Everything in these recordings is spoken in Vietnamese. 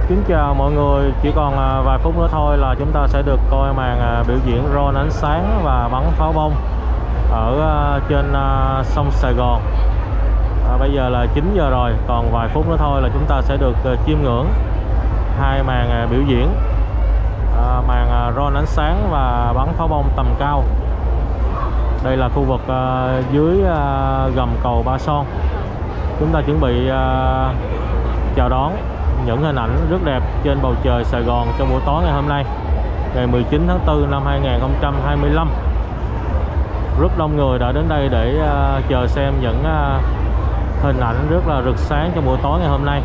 Kính chào mọi người, chỉ còn vài phút nữa thôi là chúng ta sẽ được coi màn biểu diễn drone ánh sáng và bắn pháo bông ở trên sông Sài Gòn. Bây giờ là 9 giờ rồi, còn vài phút nữa thôi là chúng ta sẽ được chiêm ngưỡng hai màn biểu diễn, màn drone ánh sáng và bắn pháo bông tầm cao. Đây là khu vực dưới gầm cầu Ba Son. Chúng ta chuẩn bị chào đón những hình ảnh rất đẹp trên bầu trời Sài Gòn trong buổi tối ngày hôm nay, ngày 19 tháng 4 năm 2025. Rất đông người đã đến đây để chờ xem những hình ảnh rất là rực sáng trong buổi tối ngày hôm nay.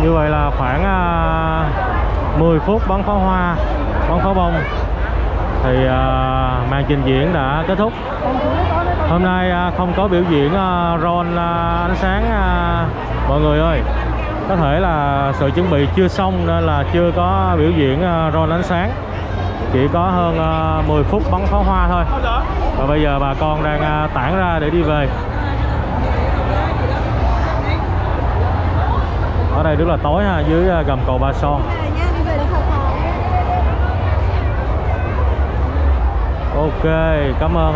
Như vậy là khoảng 10 phút bắn pháo hoa, bắn pháo bông thì màn trình diễn đã kết thúc. Hôm nay không có biểu diễn drone ánh sáng mọi người ơi. Có thể là sự chuẩn bị chưa xong nên là chưa có biểu diễn drone ánh sáng. Chỉ có hơn 10 phút bắn pháo hoa thôi. Và bây giờ bà con đang tản ra để đi về. Ở đây rất là tối ha, dưới gầm cầu Ba Son. Ok, cảm ơn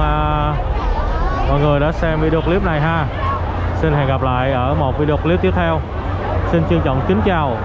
mọi người đã xem video clip này ha. Xin hẹn gặp lại ở một video clip tiếp theo. Xin trân trọng kính chào.